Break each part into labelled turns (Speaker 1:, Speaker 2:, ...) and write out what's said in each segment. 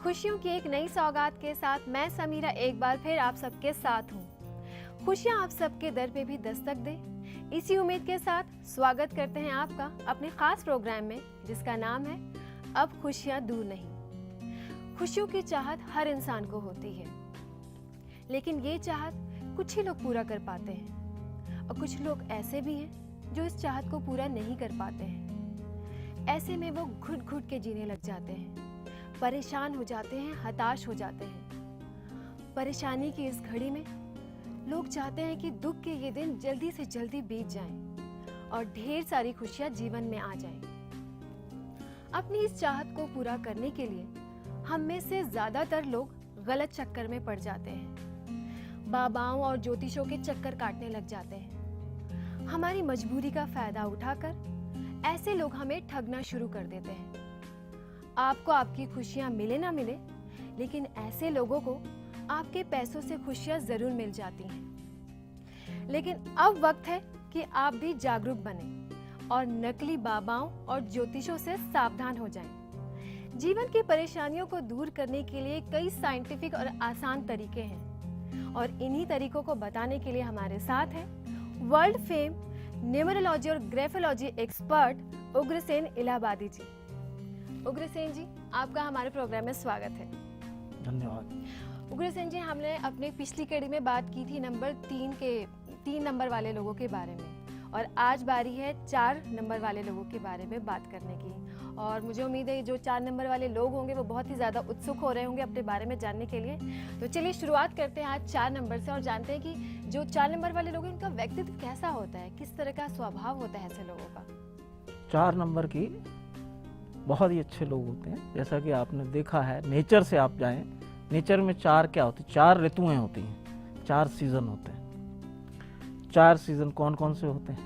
Speaker 1: खुशियों की एक नई सौगात के साथ मैं समीरा एक बार फिर आप सबके साथ हूँ। खुशियाँ आप सबके दर पे भी दस्तक दे, इसी उम्मीद के साथ स्वागत करते हैं आपका अपने खास प्रोग्राम में, जिसका नाम है अब खुशियाँ दूर नहीं। खुशियों की चाहत हर इंसान को होती है, लेकिन ये चाहत कुछ ही लोग पूरा कर पाते हैं और कुछ लोग ऐसे भी हैं जो इस चाहत को पूरा नहीं कर पाते हैं। ऐसे में वो घुट घुट के जीने लग जाते हैं, परेशान हो जाते हैं, हताश हो जाते हैं। परेशानी की इस घड़ी में लोग चाहते हैं कि दुख के ये दिन जल्दी से जल्दी बीत जाएं और ढेर सारी खुशियां जीवन में आ जाएं। अपनी इस चाहत को पूरा करने के लिए हम में से ज्यादातर लोग गलत चक्कर में पड़ जाते हैं, बाबाओं और ज्योतिषों के चक्कर काटने लग जाते हैं। हमारी मजबूरी का फायदा उठाकर ऐसे लोग हमें ठगना शुरू कर देते हैं। आपको आपकी खुशियां मिले ना मिले, लेकिन ऐसे लोगों को आपके पैसों से खुशियां जरूर मिल जाती हैं। लेकिन अब वक्त है कि आप भी जागरूक बने और नकली बाबाओं और ज्योतिषों से सावधान हो जाएं। जीवन की परेशानियों को दूर करने के लिए कई साइंटिफिक और आसान तरीके हैं और इन्हीं तरीकों को बताने के लिए हमारे साथ हैं वर्ल्ड फेम न्यूमरोलॉजी और ग्राफोलॉजी एक्सपर्ट उग्रसेन इलाहाबादी जी। उग्रसेन जी, आपका हमारे प्रोग्राम में स्वागत है।
Speaker 2: धन्यवाद।
Speaker 1: उग्रसेन जी, हमने अपने पिछली कड़ी में बात की थी नंबर 3 नंबर वाले लोगों के बारे में, और आज बारी है 4 नंबर वाले लोगों के बारे में बात करने की। और मुझे उम्मीद है जो 4 नंबर वाले लोग होंगे वो बहुत ही ज़्यादा उत्सुक हो रहे होंगे अपने बारे में जानने के लिए। तो चलिए शुरुआत करते हैं आज 4 नंबर से और जानते हैं कि जो 4 नंबर वाले लोग हैं उनका व्यक्तित्व कैसा होता है, किस तरह का स्वभाव होता है ऐसे लोगों का।
Speaker 2: 4 नंबर की बहुत ही अच्छे लोग होते हैं। जैसा कि आपने देखा है, नेचर से आप जाएं, नेचर में 4 क्या होती है? 4 ऋतुएं होती हैं, 4 सीजन होते हैं। 4 सीजन कौन कौन से होते हैं?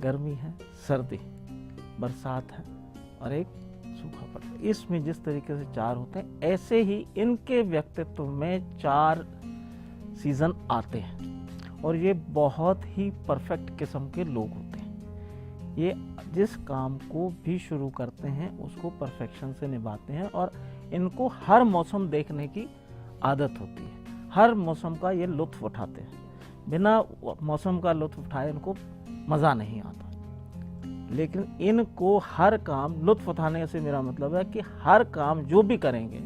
Speaker 2: गर्मी है, सर्दी, बरसात है और एक सूखा पड़ता है। इसमें जिस तरीके से 4 होते हैं, ऐसे ही इनके व्यक्तित्व में 4 सीजन आते हैं और ये बहुत ही परफेक्ट किस्म के लोग होते हैं। ये जिस काम को भी शुरू करते हैं उसको परफेक्शन से निभाते हैं और इनको हर मौसम देखने की आदत होती है। हर मौसम का ये लुत्फ उठाते हैं, बिना मौसम का लुत्फ उठाए इनको मज़ा नहीं आता। लेकिन इनको हर काम लुत्फ उठाने से मेरा मतलब है कि हर काम जो भी करेंगे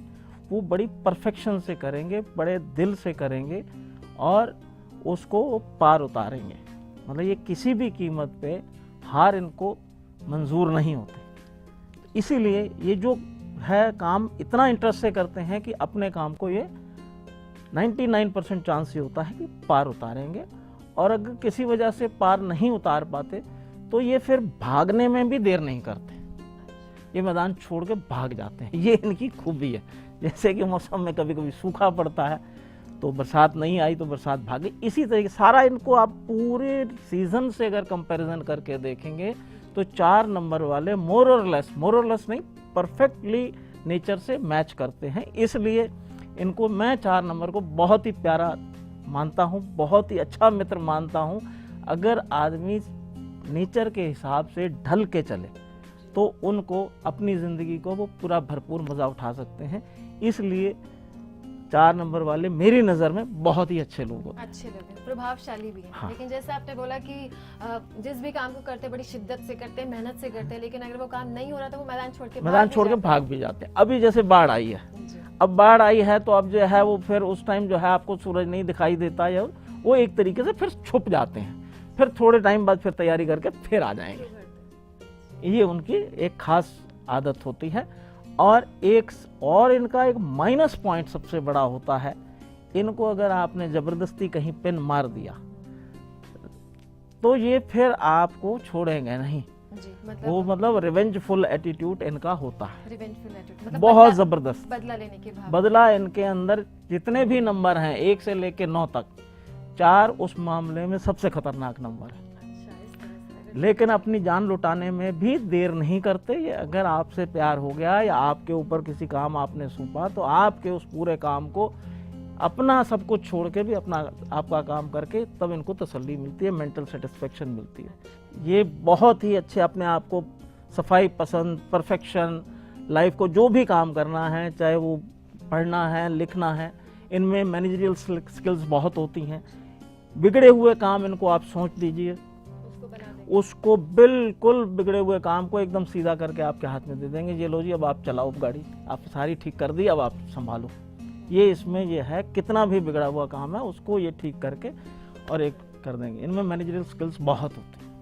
Speaker 2: वो बड़ी परफेक्शन से करेंगे, बड़े दिल से करेंगे और उसको पार उतारेंगे। मतलब ये किसी भी कीमत पे हार इनको मंजूर नहीं होते। इसीलिए ये जो है काम इतना इंटरेस्ट से करते हैं कि अपने काम को ये 99% चांस ये होता है कि पार उतारेंगे। और अगर किसी वजह से पार नहीं उतार पाते तो ये फिर भागने में भी देर नहीं करते, ये मैदान छोड़ के भाग जाते हैं। ये इनकी खूबी है। जैसे कि मौसम में कभी कभी सूखा पड़ता है तो बरसात नहीं आई तो बरसात भागी, इसी तरीके सारा इनको आप पूरे सीजन से अगर कंपैरिजन करके देखेंगे तो 4 नंबर वाले मोर और लेस नहीं, परफेक्टली नेचर से मैच करते हैं। इसलिए इनको मैं 4 नंबर को बहुत ही प्यारा मानता हूँ, बहुत ही अच्छा मित्र मानता हूँ। अगर आदमी नेचर के हिसाब से ढल के चले तो उनको अपनी ज़िंदगी को वो पूरा भरपूर मज़ा उठा सकते हैं। इसलिए 4 नंबर वाले मेरी नज़र में बहुत ही अच्छे लोग होते हैं।
Speaker 1: अच्छे लोग हैं, प्रभावशाली भी हैं।
Speaker 2: हाँ।
Speaker 1: लेकिन जैसे आपने बोला कि जिस भी काम को करते बड़ी शिद्दत से करते, मेहनत से करते, लेकिन अगर वो काम नहीं हो रहा तो वो मैदान छोड़ के
Speaker 2: भाग भी जाते हैं। अभी जैसे बाढ़ आई है, अब बाढ़ आई है तो अब जो है वो फिर उस टाइम जो है आपको सूरज नहीं दिखाई देता है, वो एक तरीके से फिर छुप जाते हैं। फिर थोड़े टाइम बाद फिर तैयारी करके फिर आ जाएंगे। ये उनकी एक खास आदत होती है। और इनका एक माइनस पॉइंट सबसे बड़ा होता है, इनको अगर आपने जबरदस्ती कहीं पिन मार दिया तो ये फिर आपको छोड़ेंगे नहीं
Speaker 1: जी,
Speaker 2: वो मतलब रिवेंजफुल एटीट्यूड इनका होता है,
Speaker 1: रिवेंजफुल एटीट्यूड, मतलब
Speaker 2: बहुत जबरदस्त
Speaker 1: बदला लेने की भावना।
Speaker 2: बदला। इनके अंदर जितने भी नंबर हैं 1 से लेके 9 तक, 4 उस मामले में सबसे खतरनाक नंबर है।
Speaker 1: अच्छा, इस तरह से
Speaker 2: लेकिन अपनी जान लुटाने में भी देर नहीं करते। ये अगर आपसे प्यार हो गया या आपके ऊपर किसी काम आपने सौंपा तो आपके उस पूरे काम को अपना सब कुछ छोड़ के भी आपका काम करके तब इनको तसल्ली मिलती है, मेंटल सेटिस्फेक्शन मिलती है। ये बहुत ही अच्छे अपने आप को सफाई पसंद, परफेक्शन, लाइफ को जो भी काम करना है, चाहे वो पढ़ना है, लिखना है, इनमें मैनेजरियल स्किल्स बहुत होती हैं। बिगड़े हुए काम इनको आप सोच दीजिए,
Speaker 1: उसको बना देंगे।
Speaker 2: उसको बिल्कुल बिगड़े हुए काम को एकदम सीधा करके आपके हाथ में दे देंगे। ये लो जी, अब आप चलाओ गाड़ी, आप सारी ठीक कर दी, अब आप संभालो। ये इसमें ये है, कितना भी बिगड़ा हुआ काम है उसको ये ठीक करके और एक कर देंगे। इनमें मैनेजरियल स्किल्स बहुत होती हैं।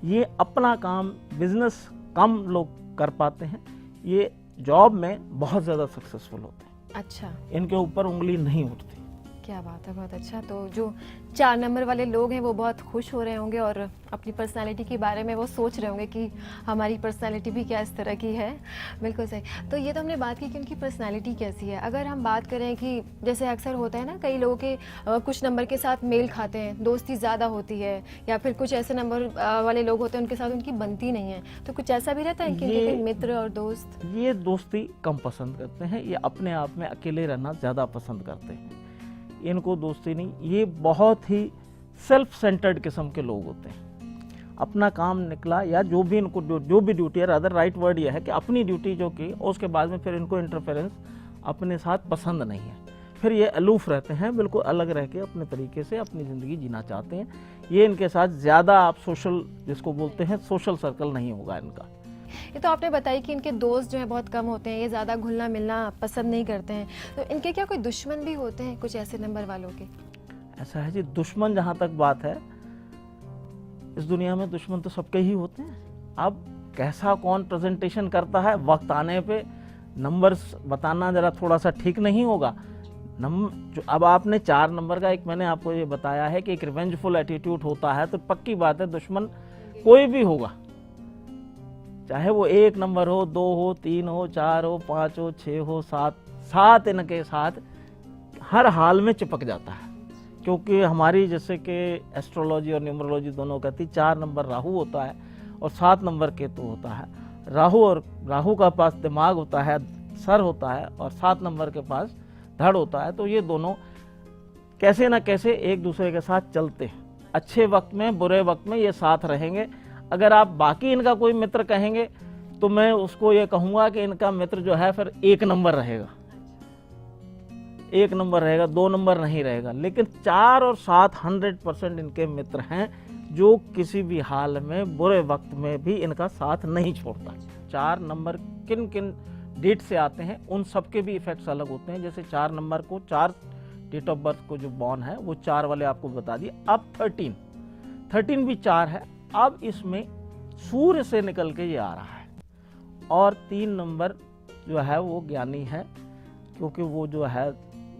Speaker 2: ये अपना काम, बिजनेस कम लोग कर पाते हैं, ये जॉब में बहुत ज़्यादा सक्सेसफुल होते हैं।
Speaker 1: अच्छा,
Speaker 2: इनके ऊपर उंगली नहीं उठती।
Speaker 1: क्या बात है, बहुत अच्छा। तो जो 4 नंबर वाले लोग हैं वो बहुत खुश हो रहे होंगे और अपनी पर्सनालिटी के बारे में वो सोच रहे होंगे कि हमारी पर्सनालिटी भी क्या इस तरह की है। बिल्कुल सही। तो ये तो हमने बात की कि उनकी पर्सनालिटी कैसी है। अगर हम बात करें कि जैसे अक्सर होता है ना, कई लोगों के कुछ नंबर के साथ मेल खाते हैं, दोस्ती ज़्यादा होती है, या फिर कुछ ऐसे नंबर वाले लोग होते हैं उनके साथ उनकी बनती नहीं है, तो कुछ ऐसा भी रहता है कि उनके कोई मित्र और दोस्त?
Speaker 2: ये दोस्ती कम पसंद करते हैं, ये अपने आप में अकेले रहना ज़्यादा पसंद करते हैं। इनको दोस्ती नहीं, ये बहुत ही सेल्फ सेंटर्ड किस्म के लोग होते हैं। अपना काम निकला या जो भी इनको जो भी ड्यूटी है, अदर राइट वर्ड ये है कि अपनी ड्यूटी जो की उसके बाद में फिर इनको इंटरफेरेंस अपने साथ पसंद नहीं है। फिर ये अलूफ रहते हैं, बिल्कुल अलग रह के अपने तरीके से अपनी ज़िंदगी जीना चाहते हैं। ये इनके साथ ज़्यादा आप सोशल, जिसको बोलते हैं सोशल सर्कल, नहीं होगा इनका।
Speaker 1: ये तो आपने बताई कि इनके दोस्त जो है बहुत कम होते हैं, ये ज़्यादा घुलना मिलना पसंद नहीं करते हैं। तो इनके क्या कोई दुश्मन भी होते हैं कुछ ऐसे नंबर वालों के?
Speaker 2: ऐसा है जी, दुश्मन जहाँ तक बात है, इस दुनिया में दुश्मन तो सबके ही होते हैं। अब कैसा कौन प्रेजेंटेशन करता है, वक्त आने पे नंबर्स बताना ज़रा थोड़ा सा ठीक नहीं होगा। अब आपने 4 नंबर का एक मैंने आपको ये बताया है कि एक रिवेंजफुल एटीट्यूड होता है, तो पक्की बात है दुश्मन कोई भी होगा, चाहे वो 1 नंबर हो, 2 हो, 3 हो, 4 हो, 5 हो, 6 हो, 7 इनके साथ हर हाल में चिपक जाता है। क्योंकि हमारी जैसे कि एस्ट्रोलॉजी और न्यूमरोलॉजी दोनों कहती 4 नंबर राहु होता है और 7 नंबर केतु होता है। राहु का पास दिमाग होता है, सर होता है, और 7 नंबर के पास धड़ होता है। तो ये दोनों कैसे ना कैसे एक दूसरे के साथ चलते हैं। अच्छे वक्त में, बुरे वक्त में ये साथ रहेंगे। अगर आप बाकी इनका कोई मित्र कहेंगे तो मैं उसको ये कहूँगा कि इनका मित्र जो है फिर 1 नंबर रहेगा, 1 नंबर रहेगा, 2 नंबर नहीं रहेगा। लेकिन 4 और 7 100% इनके मित्र हैं, जो किसी भी हाल में, बुरे वक्त में भी इनका साथ नहीं छोड़ता। 4 नंबर किन किन डेट से आते हैं उन सबके भी इफेक्ट्स अलग होते हैं। जैसे 4 नंबर को, 4 डेट ऑफ बर्थ को जो बॉर्न है वो 4 वाले आपको बता दिए। अब 13 भी 4 है। अब इसमें सूर्य से निकल के ये आ रहा है, और 3 नंबर जो है वो ज्ञानी है, क्योंकि वो जो है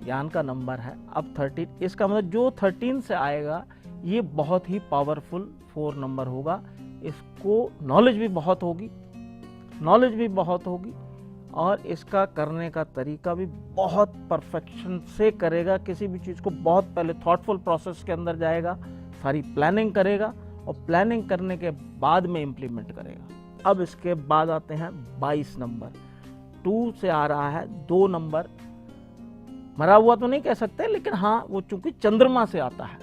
Speaker 2: ज्ञान का नंबर है। अब 13, इसका मतलब जो 13 से आएगा ये बहुत ही पावरफुल 4 नंबर होगा। इसको नॉलेज भी बहुत होगी और इसका करने का तरीका भी बहुत परफेक्शन से करेगा। किसी भी चीज़ को बहुत पहले थॉटफुल प्रोसेस के अंदर जाएगा, सारी प्लानिंग करेगा और प्लानिंग करने के बाद में इम्प्लीमेंट करेगा। अब इसके बाद आते हैं 22 नंबर। 2 से आ रहा है 2 नंबर, मरा हुआ तो नहीं कह सकते, लेकिन हाँ वो चूंकि चंद्रमा से आता है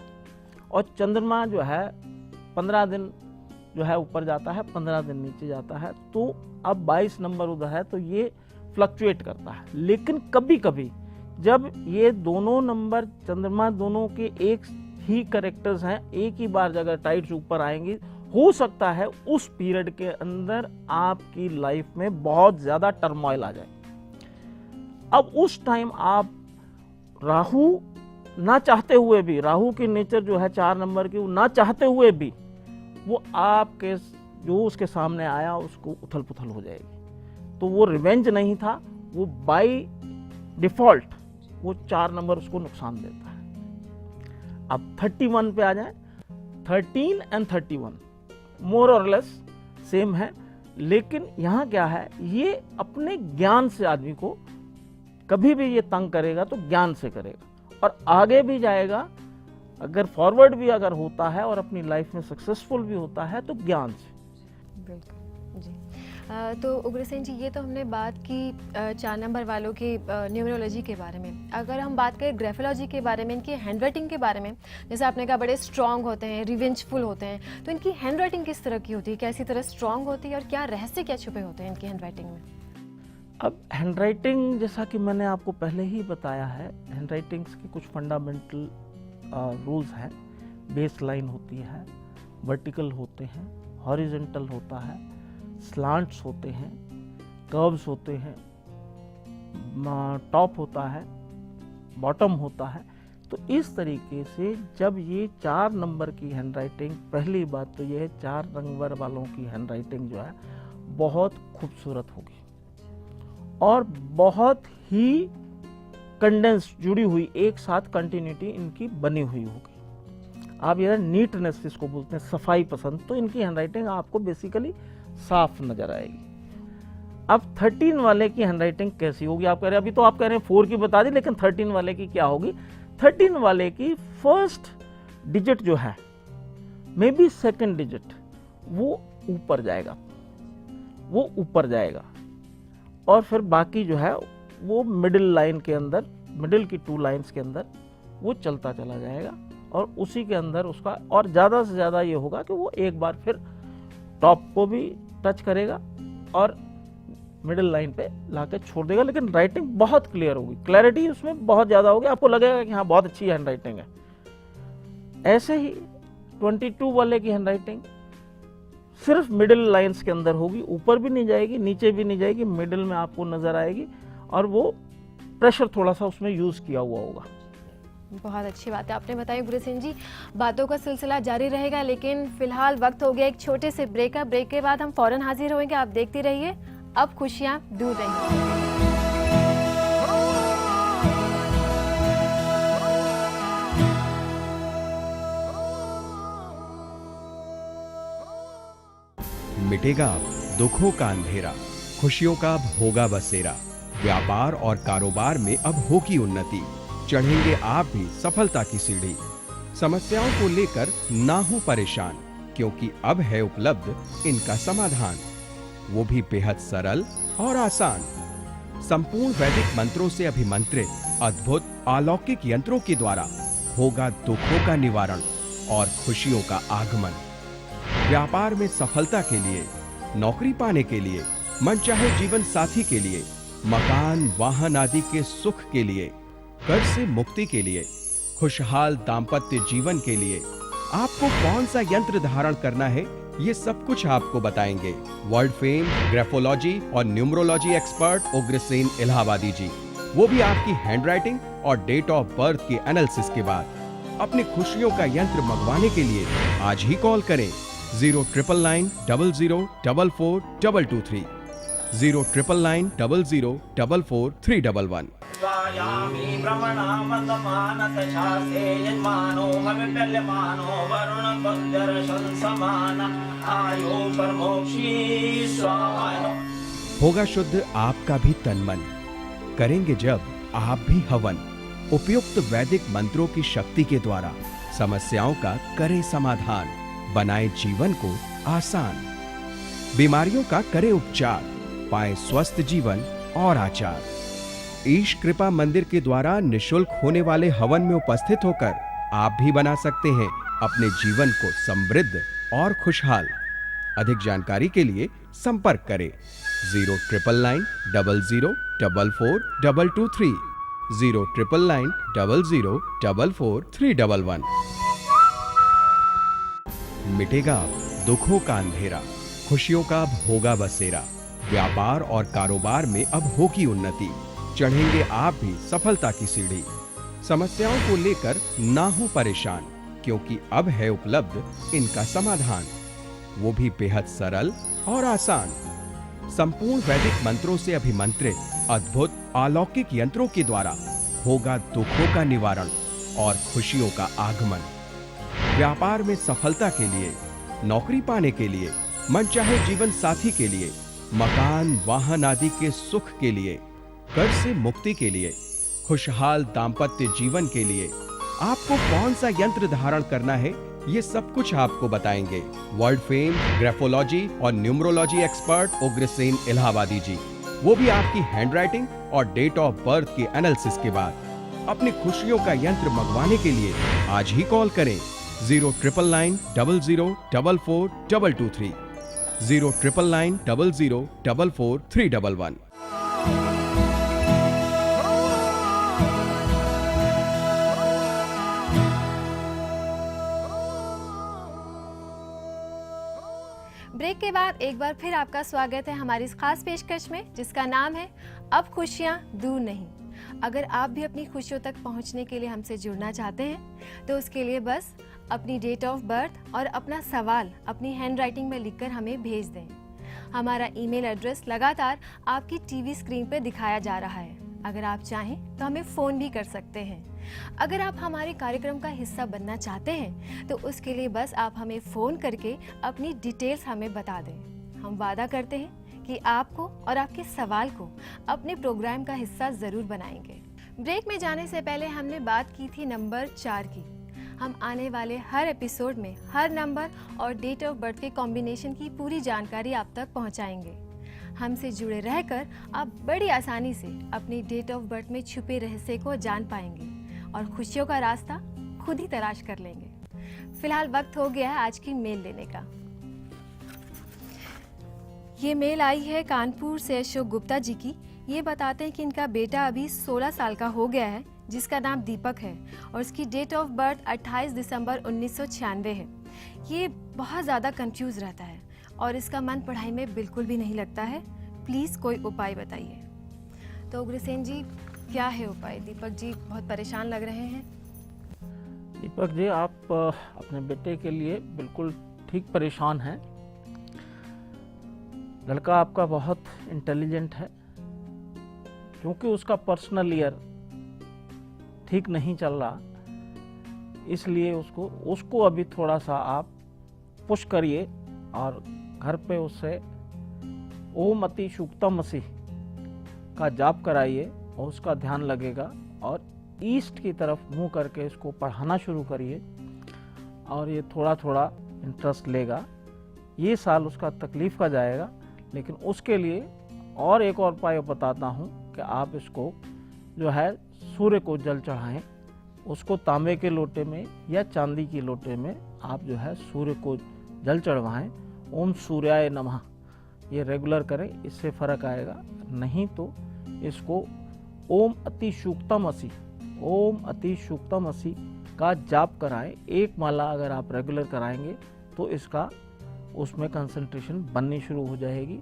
Speaker 2: और चंद्रमा जो है 15 दिन जो है ऊपर जाता है, 15 दिन नीचे जाता है। तो अब 22 नंबर उधर है तो ये फ्लक्चुएट करता है। लेकिन कभी कभी जब ये दोनों नंबर, चंद्रमा दोनों के एक ही करेक्टर्स हैं, एक ही बार अगर टाइट्स ऊपर आएंगी, हो सकता है उस पीरियड के अंदर आपकी लाइफ में बहुत ज्यादा टर्मोइल आ जाए। अब उस टाइम आप राहु ना चाहते हुए भी, राहु की नेचर जो है 4 नंबर की, वो ना चाहते हुए भी वो आपके जो उसके सामने आया उसको उथल पुथल हो जाएगी। तो वो रिवेंज नहीं था, वो बाय डिफॉल्ट वो 4 नंबर उसको नुकसान देता है। अब 31 पे आ जाए, 13 एंड 31 मोर और लेस सेम है, लेकिन यहाँ क्या है, ये अपने ज्ञान से आदमी को कभी भी ये तंग करेगा तो ज्ञान से करेगा और आगे भी जाएगा, अगर फॉरवर्ड भी अगर होता है और अपनी लाइफ में सक्सेसफुल भी होता है तो ज्ञान से।
Speaker 1: बिल्कुल जी। तो उग्रसेन जी, ये तो हमने बात की 4 नंबर वालों की न्यूमरोलॉजी के बारे में। अगर हम बात करें ग्राफोलॉजी के बारे में, इनकी हैंडराइटिंग के बारे में, जैसे आपने कहा बड़े स्ट्रांग होते हैं, रिवेंजफुल होते हैं, तो इनकी हैंडराइटिंग किस तरह की होती है, कैसी तरह स्ट्रांग होती है और क्या रहस्य क्या छुपे होते हैं इनकी हैंडराइटिंग में?
Speaker 2: अब हैंडराइटिंग, जैसा कि मैंने आपको पहले ही बताया है, हैंडराइटिंग्स के कुछ फंडामेंटल रूल्स हैं। बेस लाइन होती है, वर्टिकल होते हैं, हॉरिजेंटल होता है, स्लांट्स होते हैं, कर्व्स होते हैं, टॉप होता है, बॉटम होता है। तो इस तरीके से जब ये 4 नंबर की हैंडराइटिंग, पहली बात तो ये है 4 नंबर वालों की हैंडराइटिंग जो है बहुत खूबसूरत होगी और बहुत ही कंडेंस जुड़ी हुई, एक साथ कंटिन्यूटी इनकी बनी हुई होगी। आप ये नीटनेस इसको बोलते हैं, सफाई पसंद, तो इनकी हैंडराइटिंग आपको बेसिकली साफ नजर आएगी। अब 13 वाले की हैंडराइटिंग कैसी होगी? आप कह रहे हैं, अभी तो आप कह रहे हैं 4 की बता दी, लेकिन 13 वाले की क्या होगी? 13 वाले की फर्स्ट डिजिट जो है, मे बी सेकेंड डिजिट, वो ऊपर जाएगा, वो ऊपर जाएगा और फिर बाकी जो है वो मिडिल लाइन के अंदर, मिडिल की 2 लाइंस के अंदर वो चलता चला जाएगा और उसी के अंदर उसका, और ज़्यादा से ज़्यादा ये होगा कि वो एक बार फिर टॉप को भी टच करेगा और मिडिल लाइन पे लाके छोड़ देगा, लेकिन राइटिंग बहुत क्लियर होगी, क्लैरिटी उसमें बहुत ज़्यादा होगी, आपको लगेगा कि हाँ बहुत अच्छी हैंड राइटिंग है। ऐसे ही 22 वाले की हैंड राइटिंग सिर्फ मिडिल लाइंस के अंदर होगी, ऊपर भी नहीं जाएगी, नीचे भी नहीं जाएगी, मिडिल में आपको नजर आएगी और वो प्रेशर थोड़ा सा उसमें यूज किया हुआ होगा।
Speaker 1: बहुत अच्छी बात है आपने बताई गुरुसेन जी। बातों का सिलसिला जारी रहेगा, लेकिन फिलहाल वक्त हो गया एक छोटे से ब्रेक का। ब्रेक के बाद हम फौरन हाजिर होंगे, आप देखते रहिए अब खुशियां दूर रहेंगी।
Speaker 3: मिटेगा अब दुखों का अंधेरा, खुशियों का अब होगा बसेरा। व्यापार और कारोबार में अब होगी उन्नति, चढ़ेंगे आप भी सफलता की सीढ़ी। समस्याओं को लेकर ना हो परेशान, क्योंकि अब है उपलब्ध इनका समाधान, वो भी बेहद सरल और आसान। संपूर्ण वैदिक मंत्रों से अभिमंत्रित अद्भुत अलौकिक यंत्रों के द्वारा होगा दुखों का निवारण और खुशियों का आगमन। व्यापार में सफलता के लिए, नौकरी पाने के लिए, मनचाहे जीवन साथी के लिए, मकान वाहन आदि के सुख के लिए, कर्ज से मुक्ति के लिए, खुशहाल दाम्पत्य जीवन के लिए आपको कौन सा यंत्र धारण करना है, ये सब कुछ आपको बताएंगे वर्ल्ड फेम ग्राफोलॉजी और न्यूमरोलॉजी एक्सपर्ट उग्रसेन इलाहाबादी जी। वो भी आपकी हैंडराइटिंग और डेट ऑफ बर्थ के एनालिसिस के बाद। अपनी खुशियों का यंत्र मंगवाने के लिए आज ही कॉल करें 09990044223 09990044311।
Speaker 2: स्वायामि भ्रमणामतमानतशासे यजमानो हविप्यल्यमानो वरुणकन्दर्शंसमान आयो परमोक्षी स्वाहा।
Speaker 3: होगा शुद्ध आपका भी तन मन, करेंगे जब आप भी हवन। उपयुक्त वैदिक मंत्रों की शक्ति के द्वारा समस्याओं का करें समाधान, बनाए जीवन को आसान। बीमारियों का करें उपचार, पाए स्वस्थ जीवन और आचार। ईश कृपा मंदिर के द्वारा निशुल्क होने वाले हवन में उपस्थित होकर आप भी बना सकते हैं अपने जीवन को समृद्ध और खुशहाल। अधिक जानकारी के लिए संपर्क करें 09990044223 09990044311। मिटेगा अब दुखों का अंधेरा, खुशियों का अब होगा बसेरा। व्यापार और कारोबार में अब होगी उन्नति, चढ़ेंगे आप भी सफलता की सीढ़ी। समस्याओं को लेकर ना हो परेशान, क्योंकि अब है उपलब्ध इनका समाधान, वो भी बेहद सरल और आसान। संपूर्ण वैदिक मंत्रों से अभिमंत्रित अद्भुत अलौकिक यंत्रों के द्वारा होगा दुखों का निवारण और खुशियों का आगमन। व्यापार में सफलता के लिए, नौकरी पाने के लिए, मनचाहे जीवन साथी के लिए, मकान वाहन आदि के सुख के लिए, कर्ज से मुक्ति के लिए, खुशहाल दाम्पत्य जीवन के लिए आपको कौन सा यंत्र धारण करना है, ये सब कुछ आपको बताएंगे वर्ल्ड फेम ग्राफोलॉजी और न्यूमरोलॉजी एक्सपर्ट उग्रसेन इलाहाबादी जी। वो भी आपकी हैंडराइटिंग और डेट ऑफ बर्थ के एनालिसिस के बाद। अपनी खुशियों का यंत्र मंगवाने के लिए आज ही कॉल करें 09990044223 09990044311।
Speaker 1: ब्रेक के बाद एक बार फिर आपका स्वागत है हमारी इस खास पेशकश में, जिसका नाम है अब खुशियाँ दूर नहीं। अगर आप भी अपनी खुशियों तक पहुंचने के लिए हमसे जुड़ना चाहते हैं तो उसके लिए बस अपनी डेट ऑफ बर्थ और अपना सवाल अपनी हैंडराइटिंग में लिखकर हमें भेज दें। हमारा ईमेल एड्रेस लगातार आपकी टीवी स्क्रीन पर दिखाया जा रहा है। अगर आप चाहें तो हमें फ़ोन भी कर सकते हैं। अगर आप हमारे कार्यक्रम का हिस्सा बनना चाहते हैं तो उसके लिए बस आप हमें फ़ोन करके अपनी डिटेल्स हमें बता दें। हम वादा करते हैं कि आपको और आपके सवाल को अपने प्रोग्राम का हिस्सा ज़रूर बनाएंगे। ब्रेक में जाने से पहले हमने बात की थी नंबर 4 की। हम आने वाले हर एपिसोड में हर नंबर और डेट ऑफ बर्थ के कॉम्बिनेशन की पूरी जानकारी आप तक पहुंचाएंगे। हमसे जुड़े रहकर आप बड़ी आसानी से अपनी डेट ऑफ बर्थ में छुपे रहस्य को जान पाएंगे और खुशियों का रास्ता खुद ही तलाश कर लेंगे। फिलहाल वक्त हो गया है आज की मेल लेने का। ये मेल आई है कानपुर से अशोक गुप्ता जी की। ये बताते हैं कि इनका बेटा अभी 16 साल का हो गया है, जिसका नाम दीपक है और इसकी डेट ऑफ बर्थ 28 दिसंबर 1996 है। ये बहुत ज़्यादा कंफ्यूज रहता है और इसका मन पढ़ाई में बिल्कुल भी नहीं लगता है। प्लीज़ कोई उपाय बताइए। तो उग्रसेन जी, क्या है उपाय? दीपक जी बहुत परेशान लग रहे हैं।
Speaker 2: दीपक जी, आप अपने बेटे के लिए बिल्कुल ठीक परेशान हैं। लड़का आपका बहुत इंटेलिजेंट है, क्योंकि उसका पर्सनल ईयर ठीक नहीं चल रहा, इसलिए उसको अभी थोड़ा सा आप पुश करिए और घर पे उससे ओम अति सूक्तमसि का जाप कराइए और उसका ध्यान लगेगा। और ईस्ट की तरफ मुंह करके इसको पढ़ाना शुरू करिए और ये थोड़ा थोड़ा इंटरेस्ट लेगा। ये साल उसका तकलीफ का जाएगा, लेकिन उसके लिए और एक और उपाय बताता हूँ कि आप इसको जो है सूर्य को जल चढ़ाएं। उसको तांबे के लोटे में या चांदी की लोटे में आप जो है सूर्य को जल चढ़वाएं। ओम सूर्याय नमः ये रेगुलर करें, इससे फ़र्क आएगा। नहीं तो इसको ओम अति सूक्तमसि, ओम अति सूक्तमसि का जाप कराएं। एक माला अगर आप रेगुलर कराएंगे तो इसका उसमें कंसंट्रेशन बननी शुरू हो जाएगी।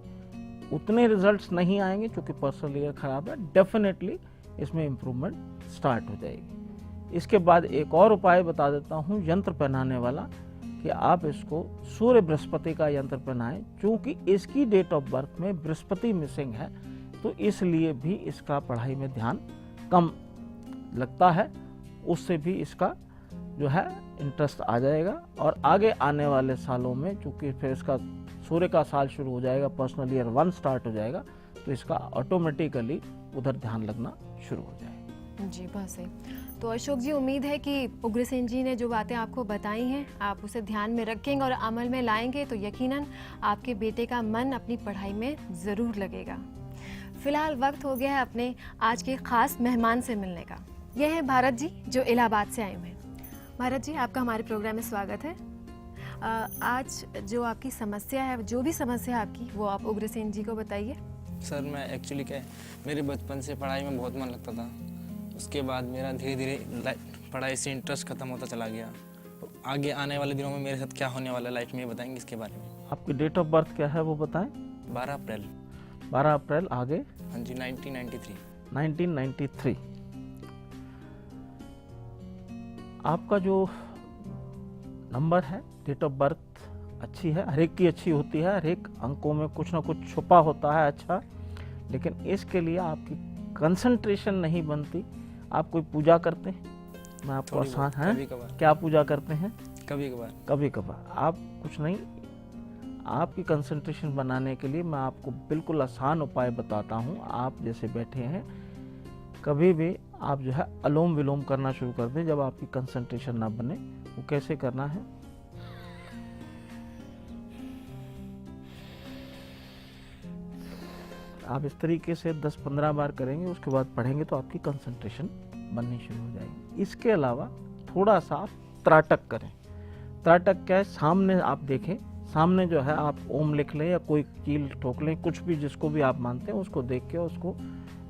Speaker 2: उतने रिजल्ट्स नहीं आएंगे क्योंकि पर्सनल ईयर खराब है, डेफिनेटली इसमें इम्प्रूवमेंट स्टार्ट हो जाएगी। इसके बाद एक और उपाय बता देता हूँ यंत्र पहनाने वाला, कि आप इसको सूर्य बृहस्पति का यंत्र पहनाएं। चूँकि इसकी डेट ऑफ बर्थ में बृहस्पति मिसिंग है, तो इसलिए भी इसका पढ़ाई में ध्यान कम लगता है। उससे भी इसका जो है इंटरेस्ट आ जाएगा और आगे आने वाले सालों में चूँकि फिर इसका सूर्य का साल शुरू हो जाएगा, पर्सनल ईयर 1 स्टार्ट हो जाएगा, तो इसका ऑटोमेटिकली उधर ध्यान लगना शुरू हो जाएगा।
Speaker 1: जी बहुत सही। तो अशोक जी, उम्मीद है कि उग्रसेन जी ने जो बातें आपको बताई हैं आप उसे ध्यान में रखेंगे और अमल में लाएंगे, तो यकीनन आपके बेटे का मन अपनी पढ़ाई में ज़रूर लगेगा। फिलहाल वक्त हो गया है अपने आज के खास मेहमान से मिलने का। यह है भारत जी, जो इलाहाबाद से आए हुए हैं। भारत जी, आपका हमारे प्रोग्राम में स्वागत है। आज जो आपकी समस्या है, जो भी समस्या है आपकी, वो आप उग्रसेन जी को बताइए।
Speaker 4: सर, मैं एक्चुअली क्या है, मेरे बचपन से पढ़ाई में बहुत मन लगता था। उसके बाद मेरा धीरे धीरे पढ़ाई से इंटरेस्ट खत्म होता चला गया। तो आगे आने वाले दिनों में मेरे साथ क्या होने वाला है लाइफ में, ये बताएंगे इसके बारे में।
Speaker 2: आपकी डेट ऑफ बर्थ क्या है वो बताएं।
Speaker 4: 12 अप्रैल।
Speaker 2: 12 अप्रैल आगे।
Speaker 4: हाँ जी, 1993।
Speaker 2: 1993। आपका जो नंबर है डेट ऑफ बर्थ अच्छी है, हर एक की अच्छी होती है, हर एक अंकों में कुछ ना कुछ छुपा होता है अच्छा, लेकिन इसके लिए आपकी कंसंट्रेशन नहीं बनती। आप कोई पूजा करते हैं? मैं आपको
Speaker 4: थोड़ी
Speaker 2: आसान
Speaker 4: बहुत,
Speaker 2: है,
Speaker 4: कभी कभार।
Speaker 2: क्या पूजा करते हैं?
Speaker 4: कभी कभार।
Speaker 2: कभी कभार। आप कुछ नहीं, आपकी कंसंट्रेशन बनाने के लिए मैं आपको बिल्कुल आसान उपाय बताता हूँ। आप जैसे बैठे हैं, कभी भी आप जो है अनुलोम विलोम करना शुरू कर दें जब आपकी कंसंट्रेशन ना बने। वो कैसे करना है? आप इस तरीके से 10-15 बार करेंगे, उसके बाद पढ़ेंगे तो आपकी कंसंट्रेशन बननी शुरू हो जाएगी। इसके अलावा थोड़ा सा आप त्राटक करें। त्राटक क्या है? सामने आप देखें, सामने जो है आप ओम लिख लें या कोई कील ठोक लें, कुछ भी जिसको भी आप मानते हैं उसको देख के उसको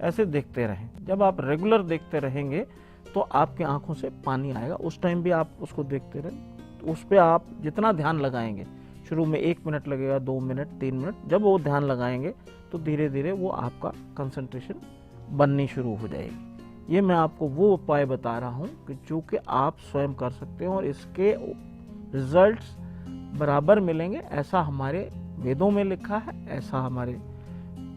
Speaker 2: ऐसे देखते रहें। जब आप रेगुलर देखते रहेंगे तो आपकी आंखों से पानी आएगा। उस टाइम भी आप उसको देखते रहें, तो उस पर आप जितना ध्यान लगाएंगे, शुरू में 1 मिनट लगेगा, 2 मिनट, 3 मिनट, जब वो ध्यान लगाएंगे तो धीरे धीरे वो आपका कंसंट्रेशन बननी शुरू हो जाएगी। ये मैं आपको वो उपाय बता रहा हूँ कि जो कि आप स्वयं कर सकते हो और इसके रिजल्ट्स बराबर मिलेंगे। ऐसा हमारे वेदों में लिखा है, ऐसा हमारे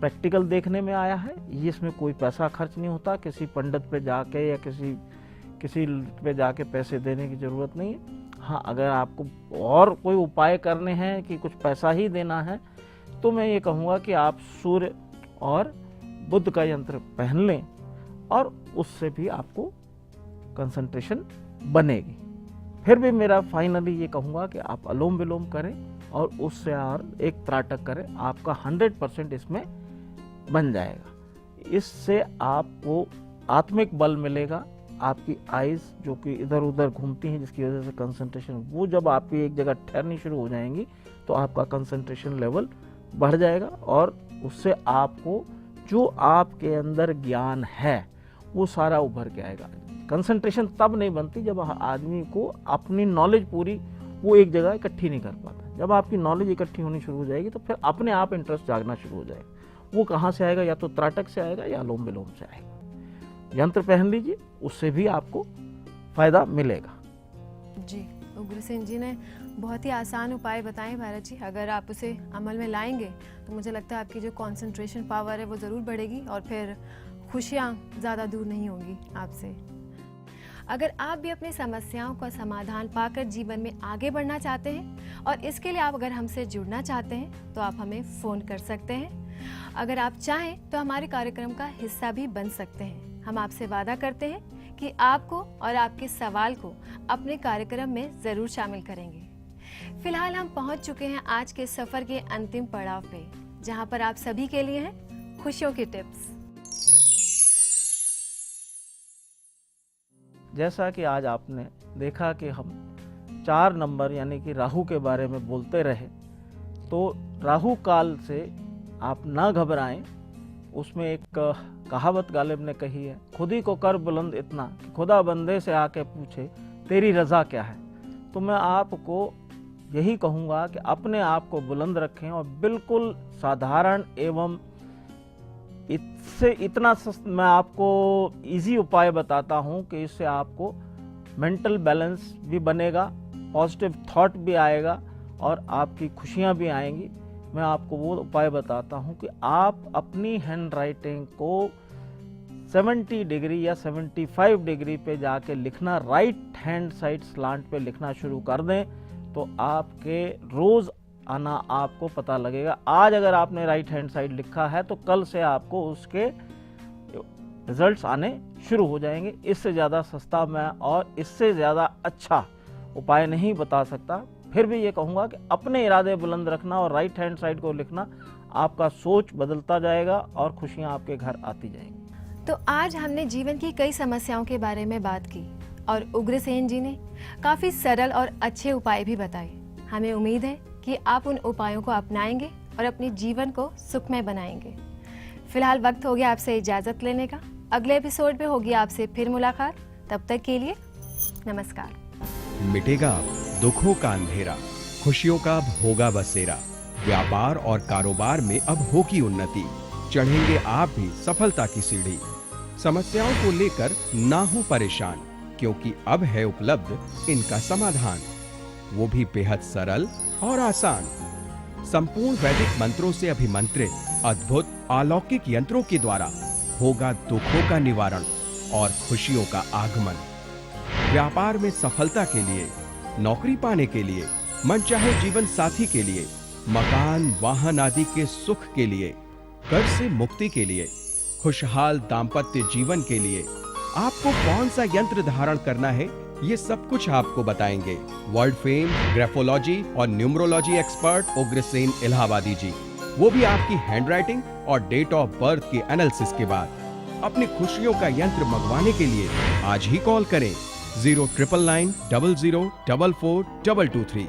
Speaker 2: प्रैक्टिकल देखने में आया है। ये इसमें कोई पैसा खर्च नहीं होता, किसी पंडित पे जाके या किसी पे जाके पैसे देने की ज़रूरत नहीं है। हाँ, अगर आपको और कोई उपाय करने हैं कि कुछ पैसा ही देना है तो मैं ये कहूँगा कि आप सूर्य और बुध का यंत्र पहन लें और उससे भी आपको कंसंट्रेशन बनेगी। फिर भी मेरा फाइनली ये कहूँगा कि आप अनुलोम विलोम करें और उससे और एक त्राटक करें, आपका 100% इसमें बन जाएगा। इससे आपको आत्मिक बल मिलेगा। आपकी आइज़ जो कि इधर उधर घूमती हैं जिसकी वजह से कंसंट्रेशन, वो जब आपकी एक जगह ठहरनी शुरू हो जाएंगी तो आपका कंसंट्रेशन लेवल बढ़ जाएगा और उससे आपको जो आपके अंदर ज्ञान है वो सारा उभर के आएगा। कंसंट्रेशन तब नहीं बनती जब आदमी को अपनी नॉलेज पूरी वो एक जगह इकट्ठी नहीं कर पाता। जब आपकी नॉलेज इकट्ठी होनी शुरू हो जाएगी तो फिर अपने आप इंटरेस्ट जागना शुरू हो जाएगा। वो कहाँ से आएगा? या तो त्राटक से आएगा या अनुलोम विलोम से आएगा। यंत्र पहन लीजिए, उससे भी आपको फायदा मिलेगा।
Speaker 1: जी, उग्रसेन जी ने बहुत ही आसान उपाय बताए भारत जी। अगर आप उसे अमल में लाएंगे तो मुझे लगता है आपकी जो कंसंट्रेशन पावर है वो ज़रूर बढ़ेगी और फिर खुशियाँ ज़्यादा दूर नहीं होंगी आपसे। अगर आप भी अपनी समस्याओं का समाधान पाकर जीवन में आगे बढ़ना चाहते हैं और इसके लिए आप अगर हमसे जुड़ना चाहते हैं तो आप हमें फ़ोन कर सकते हैं। अगर आप चाहें तो हमारे कार्यक्रम का हिस्सा भी बन सकते हैं। हम आपसे वादा करते हैं कि आपको और आपके सवाल को अपने कार्यक्रम में ज़रूर शामिल करेंगे। फिलहाल हम पहुंच चुके हैं आज के सफ़र के अंतिम पड़ाव पे, जहां पर आप सभी के लिए हैं खुशियों की टिप्स।
Speaker 2: जैसा कि आज आपने देखा कि हम 4 नंबर यानी कि राहु के बारे में बोलते रहे, तो राहु काल से आप ना घबराएं। उसमें एक कहावत गालिब ने कही है, खुद ही को कर बुलंद इतना कि खुदा बंदे से आके पूछे तेरी रज़ा क्या है। तो मैं आपको यही कहूँगा कि अपने आप को बुलंद रखें और बिल्कुल साधारण एवं इससे इतना मैं आपको इजी उपाय बताता हूँ कि इससे आपको मेंटल बैलेंस भी बनेगा, पॉजिटिव थॉट भी आएगा और आपकी खुशियाँ भी आएंगी। मैं आपको वो उपाय बताता हूँ कि आप अपनी हैंड राइटिंग को 70 डिग्री या 75 डिग्री पे जाके लिखना, राइट हैंड साइड स्लांट पे लिखना शुरू कर दें तो आपके रोज़ आना आपको पता लगेगा। आज अगर आपने राइट हैंड साइड लिखा है तो कल से आपको उसके रिजल्ट्स आने शुरू हो जाएंगे। इससे ज़्यादा सस्ता मैं और इससे ज़्यादा अच्छा उपाय नहीं बता सकता। फिर भी ये कहूँगा कि अपने इरादे बुलंद रखना और राइट हैंड साइड को लिखना, आपका सोच बदलता जाएगा और खुशियाँ आपके घर आती जाएंगी।
Speaker 1: तो आज हमने जीवन की कई समस्याओं के बारे में बात की और उग्रसेन जी ने काफ़ी सरल और अच्छे उपाय भी बताए। हमें उम्मीद है कि आप उन उपायों को अपनाएंगे और अपने जीवन को सुखमय बनाएंगे। फिलहाल वक्त हो गया आपसे इजाज़त लेने का। अगले एपिसोड में होगी आपसे फिर मुलाकात। तब तक के लिए नमस्कार।
Speaker 3: मिटेगा अब दुखों का अंधेरा, खुशियों का अब होगा बसेरा। व्यापार और कारोबार में अब होगी उन्नति, चढ़ेंगे आप भी सफलता की सीढ़ी। समस्याओं को लेकर ना हो परेशान, क्योंकि अब है उपलब्ध इनका समाधान। वो भी बेहद सरल और आसान। संपूर्ण वैदिक मंत्रों से अभिमंत्रित अद्भुत अलौकिक यंत्रों के द्वारा होगा दुखों का निवारण और खुशियों का आगमन। व्यापार में सफलता के लिए, नौकरी पाने के लिए, मनचाहे जीवन साथी के लिए, मकान वाहन आदि के सुख के लिए, कर्ज से मुक्ति के लिए, खुशहाल दाम्पत्य जीवन के लिए आपको कौन सा यंत्र धारण करना है, ये सब कुछ आपको बताएंगे वर्ल्ड फेम ग्राफोलॉजी और न्यूमरोलॉजी एक्सपर्ट उग्रसेन इलाहाबादी जी। वो भी आपकी हैंडराइटिंग और डेट ऑफ बर्थ के एनालिसिस के बाद। अपनी खुशियों का यंत्र मंगवाने के लिए आज ही कॉल करें 09990444223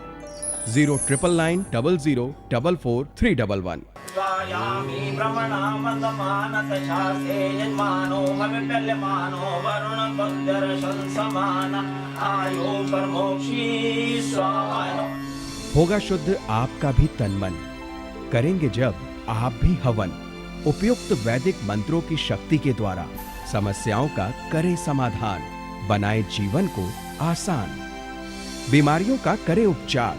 Speaker 3: 09990444311।
Speaker 5: स्वायामि भ्रमणामतमानतशासे यजमानो हविप्यल्यमानो वरुणभद्रशं समान आयो परमोक्षी स्वाहा।
Speaker 3: होगा शुद्ध आपका भी तन मन। करेंगे जब आप भी हवन, उपयुक्त वैदिक मंत्रों की शक्ति के द्वारा समस्याओं का करे समाधान, बनाए जीवन को आसान, बीमारियों का करे उपचार,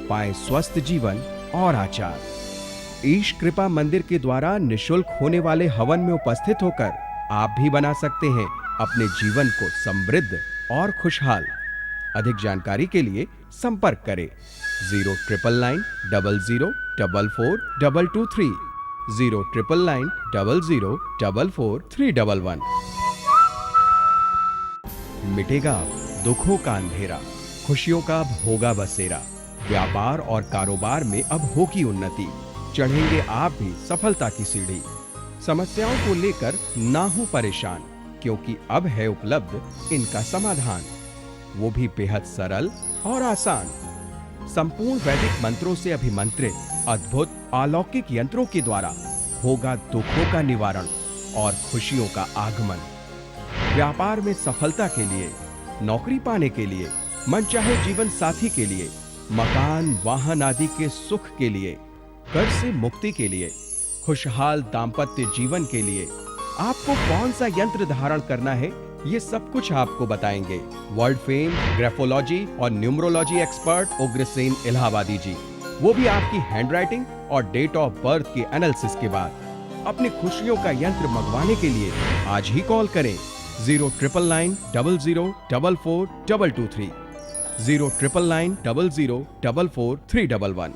Speaker 3: पाए स्वस्थ जीवन और आचार। ईश कृपा मंदिर के द्वारा निशुल्क होने वाले हवन में उपस्थित होकर आप भी बना सकते हैं अपने जीवन को समृद्ध और खुशहाल। अधिक जानकारी के लिए संपर्क करें 09990044223 09990444311। मिटेगा दुखों का अंधेरा, खुशियों का अब होगा बसेरा। व्यापार और कारोबार में अब होगी उन्नति, चढ़ेंगे आप भी सफलता की सीढ़ी। समस्याओं को लेकर ना हो परेशान, क्योंकि अब है उपलब्ध इनका समाधान, वो भी बेहद सरल और आसान। संपूर्ण वैदिक मंत्रों से अभिमंत्रित अद्भुत अलौकिक यंत्रों के द्वारा होगा दुखों का निवारण और खुशियों का आगमन। व्यापार में सफलता के लिए, नौकरी पाने के लिए, मनचाहे जीवन साथी के लिए, मकान वाहन आदि के सुख के लिए, कर्ज से मुक्ति के लिए, खुशहाल दाम्पत्य जीवन के लिए आपको कौन सा यंत्र धारण करना है, ये सब कुछ आपको बताएंगे वर्ल्ड फेम ग्राफोलॉजी और न्यूमरोलॉजी एक्सपर्ट उग्रसेन इलाहाबादी जी। वो भी आपकी हैंडराइटिंग और डेट ऑफ बर्थ के एनालिसिस के बाद। अपनी खुशियों का यंत्र मंगवाने के लिए आज ही कॉल करें 09990444223 09990444311।